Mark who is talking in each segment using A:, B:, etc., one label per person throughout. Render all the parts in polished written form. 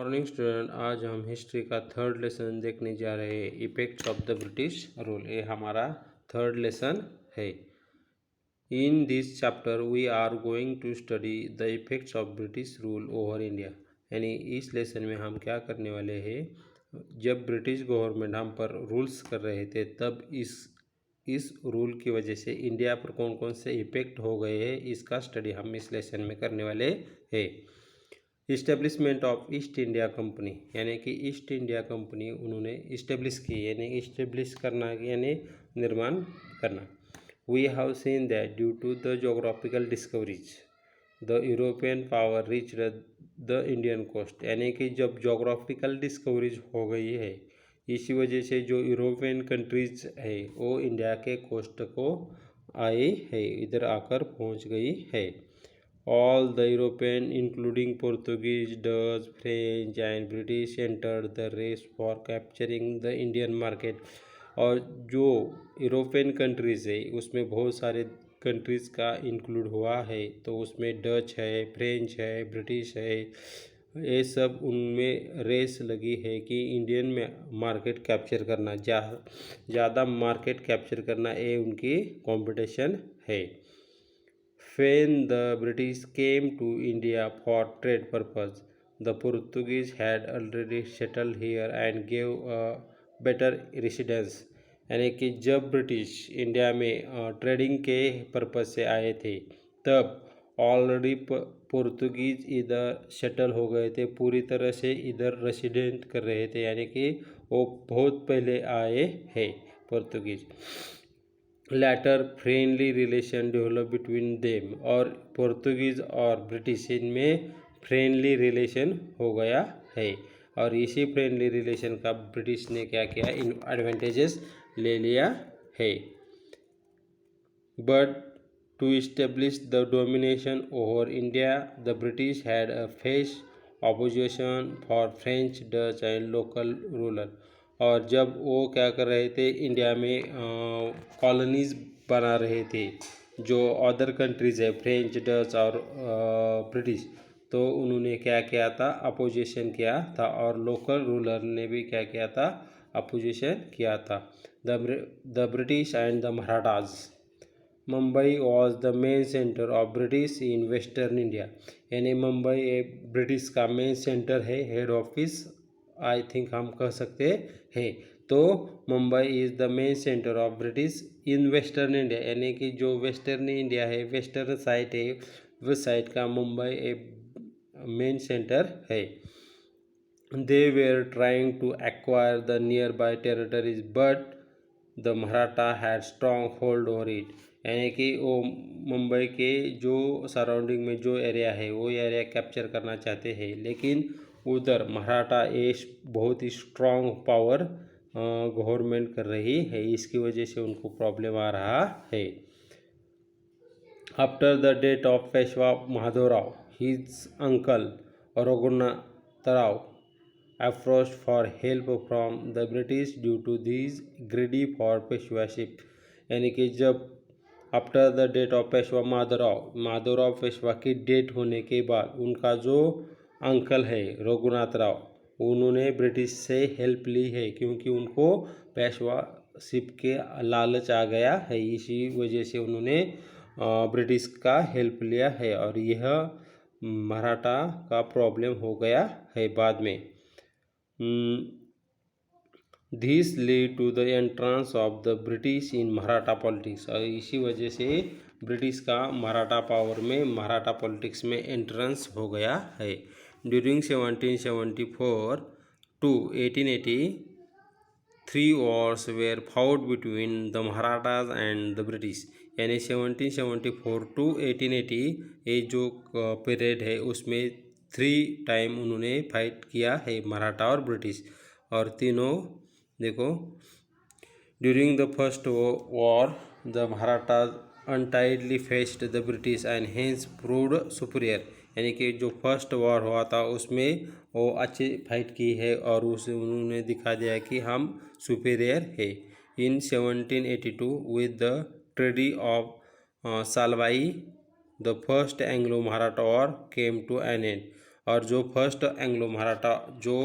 A: Morning student, आज हम history का थर्ड लेसन देखने जा रहे हैं। Effects of the British rule, ये हमारा थर्ड लेसन है। In this chapter we are going to study the effects of British rule over India. यानी इस लेसन में हम क्या करने वाले हैं, जब ब्रिटिश गवर्नमेंट हम पर रूल्स कर रहे थे तब इस रूल की वजह से इंडिया पर कौन कौन से इफेक्ट हो गए हैं, इसका स्टडी हम इस लेसन में करने वाले हैं। Establishment of East India company, यानी कि ईस्ट इंडिया कंपनी उन्होंने इस्टेब्लिश की, यानी इस्टेब्लिश करना यानी निर्माण करना। We have seen that due to the geographical discoveries the European power reach the Indian coast, यानी कि जब जोग्राफिकल डिस्कवरीज हो गई है इसी वजह से जो यूरोपियन कंट्रीज है वो इंडिया के कोस्ट को आई है, इधर आकर पहुंच गई है। All the European, including Portuguese, Dutch, French and British, entered the race for capturing the Indian market। और जो यूरोपियन कंट्रीज़ है उसमें बहुत सारे कंट्रीज़ का इंक्लूड हुआ है, तो उसमें डच है, फ्रेंच है, ब्रिटिश है, ये सब उनमें रेस लगी है कि इंडियन में मार्केट कैप्चर करना, ज़्यादा मार्केट कैप्चर करना, ये उनकी कंपटीशन है। When the British came to India for trade purpose, the Portuguese had already settled here and gave a better residence। यानी कि जब ब्रिटिश इंडिया में ट्रेडिंग के पर्पज़ से आए थे तब ऑलरेडी पोर्तुगीज़ इधर सेटल हो गए थे, पूरी तरह से इधर रेसिडेंट कर रहे थे, यानी कि वो बहुत पहले आए हैं Portuguese. Later friendly relation develop between them, और पोर्तुगीज़ और ब्रिटिश इनमें फ्रेंडली रिलेशन हो गया है, और इसी फ्रेंडली रिलेशन का ब्रिटिश ने क्या किया, इन एडवांटेजेस ले लिया है। But to establish the domination over India the British had face opposition for French, Dutch and local ruler. और जब वो क्या कर रहे थे, इंडिया में कॉलोनीज़ बना रहे थे, जो अदर कंट्रीज़ है फ्रेंच, डच और ब्रिटिश, तो उन्होंने क्या किया था, अपोजिशन किया था, और लोकल रूलर ने भी क्या किया था, अपोजिशन किया था। The British and the Marathas. Mumbai was the main centre of British in western India, यानी मुंबई एक ब्रिटिश का मेन सेंटर है, हेड ऑफिस आई थिंक हम कह सकते हैं। तो Mumbai is the main centre of British in western India, यानी कि जो वेस्टर्न इंडिया है, वेस्टर्न साइड है, उस साइड का मुंबई एक मेन सेंटर है। They were trying to acquire the near by territories but the Maratha had strong hold over it, यानी कि वो मुंबई के जो सराउंडिंग में जो एरिया है वो एरिया कैप्चर करना चाहते हैं, लेकिन उधर मराठा एक बहुत ही स्ट्रॉन्ग पावर गवर्नमेंट कर रही है, इसकी वजह से उनको प्रॉब्लम आ रहा है। After the death of Peshwa Madhavrao, his uncle Raghunathrao approached for help from the British due to these greedy for पेशवाशिप, यानी कि जब after the death of Peshwa Madhavrao Peshwa की डेथ होने के बाद उनका जो अंकल है रघुनाथ राव, उन्होंने ब्रिटिश से हेल्प ली है, क्योंकि उनको पेशवाशिप के लालच आ गया है, इसी वजह से उन्होंने ब्रिटिश का हेल्प लिया है, और यह मराठा का प्रॉब्लम हो गया है बाद में। This lead to the entrance of the British in Maratha politics, और इसी वजह से ब्रिटिश का मराठा पावर में, मराठा पॉलिटिक्स में एंट्रेंस हो गया है। During 1774 to 1883 wars were fought between the Marathas and the British, यानी 1774 टू 1880 ये जो पीरियड है उसमें 3 टाइम उन्होंने फाइट किया है, मराठा और ब्रिटिश, और तीनों देखो। During the first war the Marathas unitedly faced the British and hence proved superior, यानी कि जो फर्स्ट वॉर हुआ था उसमें वो अच्छी फाइट की है, और उसे उन्होंने दिखा दिया कि हम सुपीरियर है। In 1782 with the treaty of Salbai the first Anglo Maratha war came to an end, और जो फर्स्ट एंग्लो मराठा जो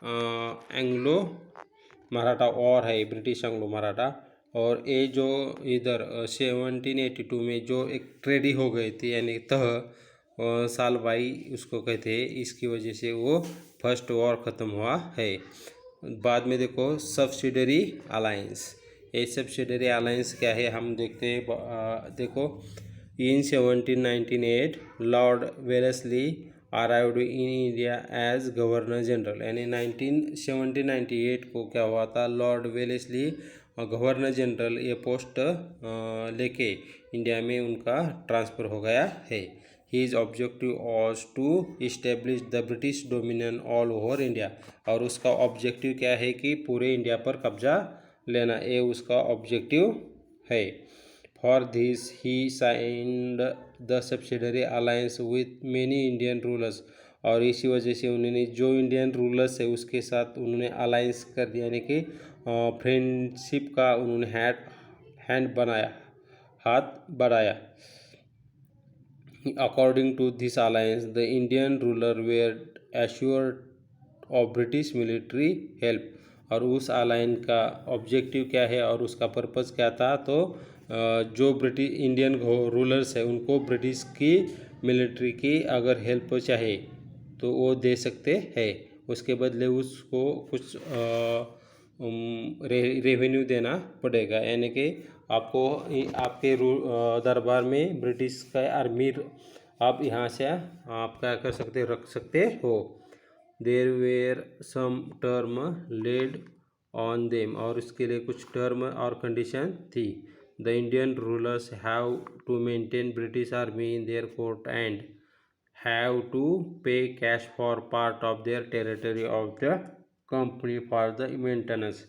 A: एंग्लो मराठा वॉर है, ब्रिटिश एंग्लो मराठा, और ये जो इधर 1782 में जो एक ट्रेडी हो गई थी, यानी तह साल बाई उसको कहते हैं, इसकी वजह से वो फर्स्ट वॉर ख़त्म हुआ है। बाद में देखो सब्सिडरी अलायंस, ये सब्सिडरी अलायंस क्या है हम देखते हैं। देखो in 1798 lord Wellesley arrived in India as governor general, यानी 1798 को क्या हुआ था, लॉर्ड वेलेस्ली गवर्नर जनरल ये पोस्ट लेके इंडिया में उनका ट्रांसफ़र हो गया है। His objective was to establish the British dominion all over India, और उसका ऑब्जेक्टिव क्या है कि पूरे इंडिया पर कब्जा लेना, ये उसका ऑब्जेक्टिव है। For this he signed the subsidiary alliance with many Indian rulers, और इसी वजह से उन्होंने जो इंडियन रूलर्स है उसके साथ उन्होंने अलायंस कर दिया, यानी कि फ्रेंडशिप का उन्होंने हाथ बढ़ाया। According to this alliance, the Indian ruler were assured of British military help, और उस अलायंस का ऑब्जेक्टिव क्या है और उसका पर्पज़ क्या था, तो जो ब्रिटिश इंडियन रूलर्स है उनको ब्रिटिश की मिलिट्री की अगर हेल्प चाहे तो वो दे सकते हैं, उसके बदले उसको कुछ रेवेन्यू देना पड़ेगा, यानी कि आपको आपके दरबार में ब्रिटिश का आर्मी आप यहाँ से आप क्या कर सकते रख सकते हो। There were some term laid on them, और इसके लिए कुछ टर्म और कंडीशन थी। The Indian rulers have to maintain British army in their court and have to pay cash for part of their territory of the company for the maintenance,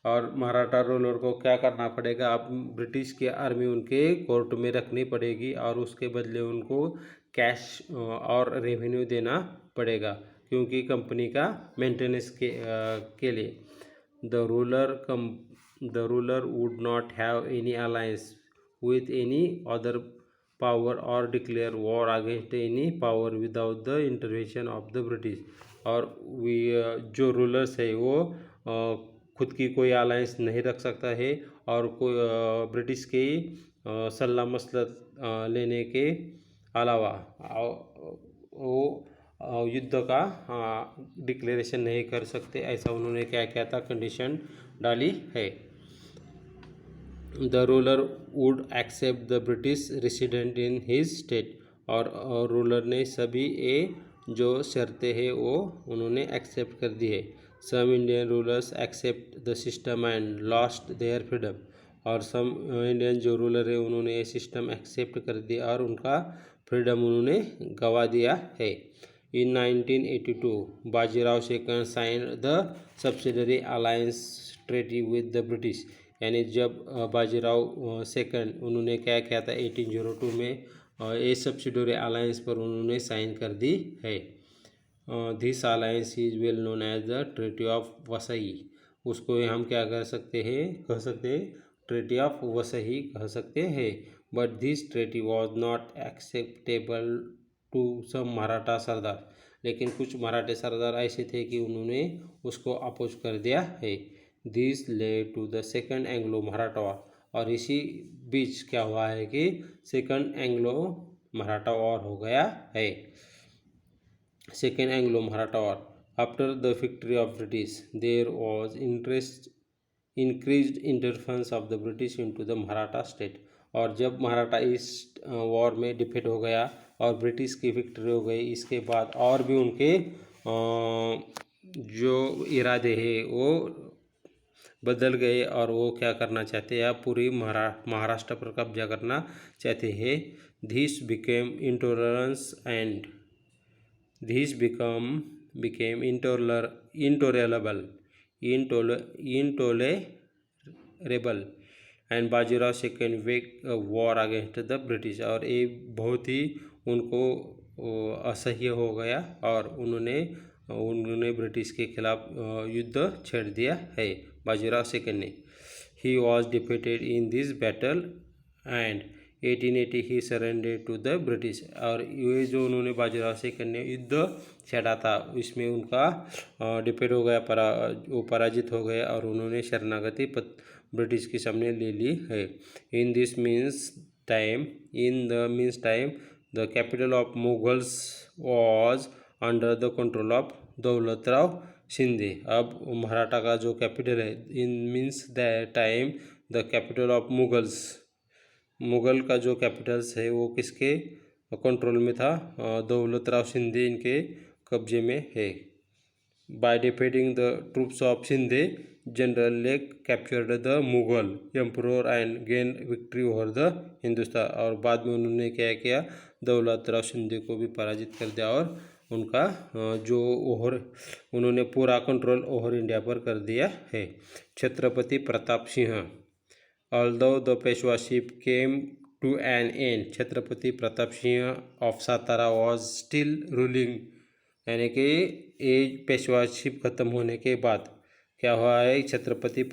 A: और Maratha ruler को क्या करना पड़ेगा, अब ब्रिटिश की army उनके court में रखनी पड़ेगी और उसके बदले उनको कैश और रेवेन्यू देना पड़ेगा, क्योंकि कंपनी का मेंटेनेंस के लिए। The ruler would not have any alliance with any other power और declare war against any power without the intervention of the British, और जो रूलर्स है वो खुद की कोई अलायंस नहीं रख सकता है और कोई ब्रिटिश की सलाह मसलत लेने के अलावा वो युद्ध का डिक्लेरेशन नहीं कर सकते, ऐसा उन्होंने क्या क्या था कंडीशन डाली है। The ruler would accept the British resident in his state, और रूलर ने सभी ये जो शर्तें हैं वो उन्होंने एक्सेप्ट कर दी है। Some Indian rulers accept the system and lost their freedom, और सम इंडियन जो रूलर है उन्होंने ये सिस्टम एक्सेप्ट कर दिया और उनका फ्रीडम उन्होंने गंवा दिया है। In 1982 Bajirao second sign the subsidiary alliance treaty with the British, यानी जब बाजीराव सेकंड उन्होंने क्या किया था 1802 में ये सब्सिडरी अलायंस पर उन्होंने साइन कर दी है। This alliance is well known as the treaty of Vasai, उसको हम क्या कह सकते हैं ट्रीटी ऑफ वसई कह सकते हैं। But this treaty was not acceptable to some Maratha sardar, लेकिन कुछ मराठे सरदार ऐसे थे कि उन्होंने उसको अपोज कर दिया है। This led to the second Anglo Maratha war, और इसी बीच क्या हुआ है कि सेकंड एंग्लो मराठा वॉर हो गया है। Second Anglo Maratha war, after the victory of British there was increased interference of the British into the Maratha state, और जब मराठा इस वॉर में डिफीट हो गया और ब्रिटिश की विक्ट्री हो गई, इसके बाद और भी उनके जो इरादे हैं वो बदल गए और वो क्या करना चाहते हैं, पूरी महाराष्ट्र पर कब्जा करना चाहते हैं। This became intolerance and this became intolerable and Bajirao second वेग वॉर अगेंस्ट द ब्रिटिश, और ये बहुत ही उनको असह्य हो गया और उन्होंने ब्रिटिश के खिलाफ युद्ध छेड़ दिया है बाजीराव सेकेंड ने। He was defeated in this battle and 1880 he surrender to the British. और ये जो उन्होंने बाजीराव से कन्या युद्ध छेड़ा था इसमें उनका डिफीट हो गया, वो पराजित हो गए और उन्होंने शरणागति ब्रिटिश के सामने ले ली है। In the means time the capital of Mughals was under the control of Daulatrao Shinde. अब मराठा का जो कैपिटल है, in means the time the capital of Mughal का जो कैपिटल्स है वो किसके कंट्रोल में था? दौलतराव शिंदे इनके कब्जे में है। By defeating the troops of Shinde, general lake captured the Mughal emperor and gain victory over the Hindustan. और बाद में उन्होंने क्या किया? दौलतराव शिंदे को भी पराजित कर दिया और उनका जो उन्होंने पूरा कंट्रोल ओवर इंडिया पर कर दिया है। Chhatrapati Pratap Singh, although the Peshwaship came to an end, Chhatrapati Pratap Singh of Satara was still ruling, यानी कि ये पेशवाशिप खत्म होने के बाद क्या हुआ है? छत्रपति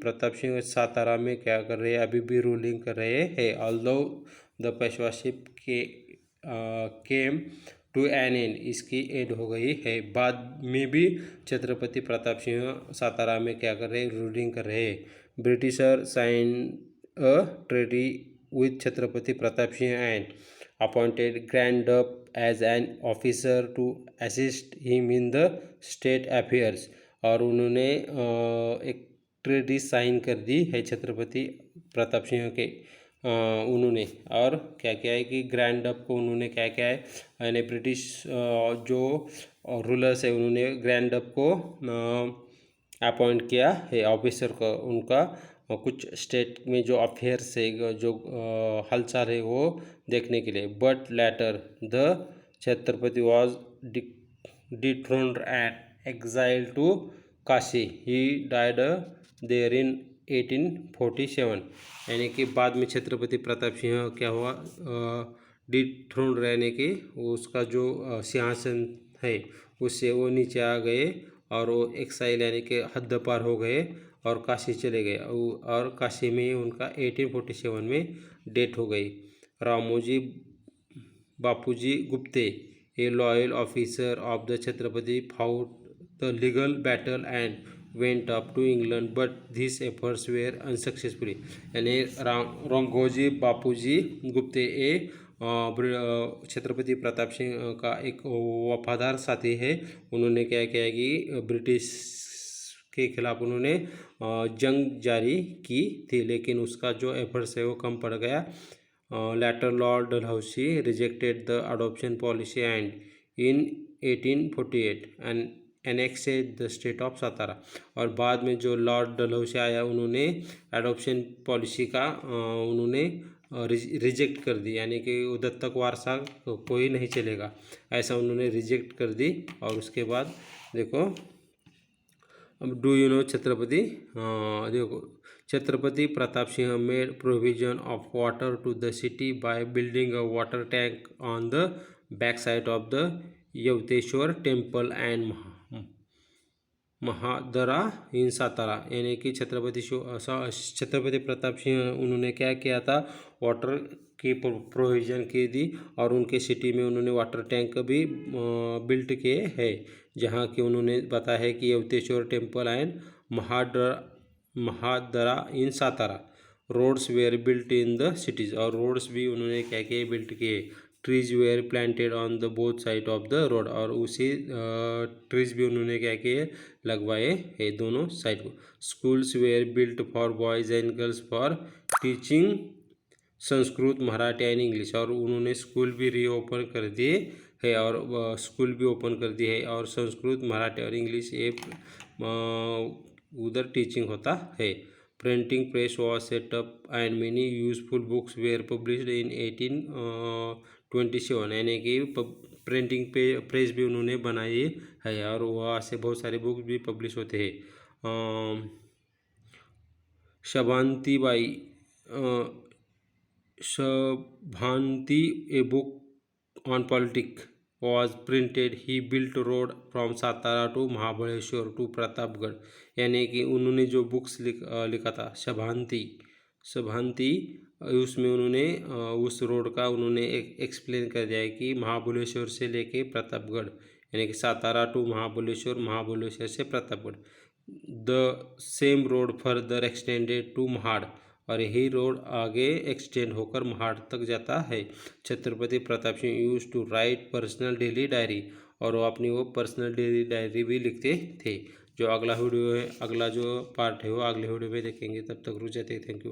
A: प्रताप सिंह सातारा में क्या कर रहे हैं? अभी भी रूलिंग कर रहे हैं। although the Peshwaship came to an end, इसकी एंड हो गई है। बाद में भी छत्रपति प्रताप सिंह सातारा में क्या कर रहे हैं? रूलिंग कर रहे हैं। Britisher sign a treaty with Chhatrapati Pratap Singh and appointed Grant Duff as an officer to assist him in the state affairs. और उन्होंने एक ट्रेटी साइन कर दी है छत्रपति प्रताप सिंह के उन्होंने। और क्या क्या है कि ग्रैंड अप को उन्होंने क्या क्या है, यानी ब्रिटिश जो रूलर्स है उन्होंने ग्रैंड अप को अपॉइंट किया है ऑफिसर को, उनका कुछ स्टेट में जो अफेयर्स है, जो हलचल है वो देखने के लिए। But later the Chhatrapati was dethroned and exile to Kashi, he died there in 1847। यानी कि बाद में छत्रपति प्रताप सिंह क्या हुआ? डिथ्रोन्ड रहने के उसका जो सिंहासन है उससे वो नीचे आ गए और वो एक्साइल यानी कि हद पार हो गए और काशी चले गए। और काशी में उनका 1847 में डेथ हो गई। Ramoji Bapuji Gupte, a loyal officer of the Chhatrapati, fought the legal battle and went up to England but this efforts were unsuccessfully. यानी रामोजी बापूजी गुप्ते ए छत्रपति प्रताप सिंह का एक वफादार साथी है। उन्होंने क्या किया कि ब्रिटिश के खिलाफ उन्होंने जंग जारी की थी, लेकिन उसका जो एफर्ट्स है वो कम पड़ गया। Later Lord Dalhousie rejected the adoption policy and in 1848 and annexed the state of Satara. और बाद में जो लॉर्ड डलहौसी आया उन्होंने अडॉप्शन पॉलिसी का उन्होंने रिजेक्ट कर दी, यानी कि दत्तक वारसा कोई नहीं चलेगा, ऐसा उन्होंने रिजेक्ट कर दी। और उसके बाद देखो, अब डू यू नो छत्रपति, देखो Chhatrapati Pratap Singh made provision of water to the city by building a water tank on the back side of the Yavateshwar temple and Mahadara in Satara. यानी कि छत्रपति प्रताप सिंह उन्होंने क्या किया था? वाटर की प्रोविज़न की दी और उनके सिटी में उन्होंने वाटर टैंक भी बिल्ट किए हैं, जहाँ कि उन्होंने बताया है कि Yavateshwar temple and Mahadara in Satara. Roads were built in the cities, और रोड्स भी उन्होंने क्या किए? बिल्ट किए। Trees were planted on the both side of the road, और उसी ट्रीज भी उन्होंने क्या किए? लगवाए है दोनों साइड को। Schools were built for boys and girls for teaching Sanskrit, Marathi and English, और उन्होंने स्कूल भी रीओपन कर दिए है और स्कूल भी ओपन कर दिए है और संस्कृत, मराठी और इंग्लिश ये उधर टीचिंग होता है। Printing press was set up and many useful books were published in 1827, यानी कि प्रिंटिंग प्रेस भी उन्होंने बनाई है और वहाँ से बहुत सारे बुक्स भी पब्लिश होते हैं। Shabhanti, a book on politics, was printed. He built road from Satara to Mahabaleshwar to Pratapgarh, यानी कि उन्होंने जो बुक्स लिखा था, शभांति उसमें उन्होंने उस रोड का उन्होंने एक्सप्लेन कर दिया है कि महाबलेश्वर से लेके प्रतापगढ़, यानी कि सातारा टू महाबलेश्वर, महाबलेश्वर से Pratapgad, the same road further extended to Mahad, और यही रोड आगे एक्सटेंड होकर महाड़ तक जाता है। Chhatrapati Pratap Singh use to write personal daily diary, और वो अपनी वो पर्सनल डेली डायरी भी लिखते थे। जो अगला वीडियो है, अगला जो पार्ट है वो अगले वीडियो में देखेंगे। तब तक रुक जाते, थैंक यू।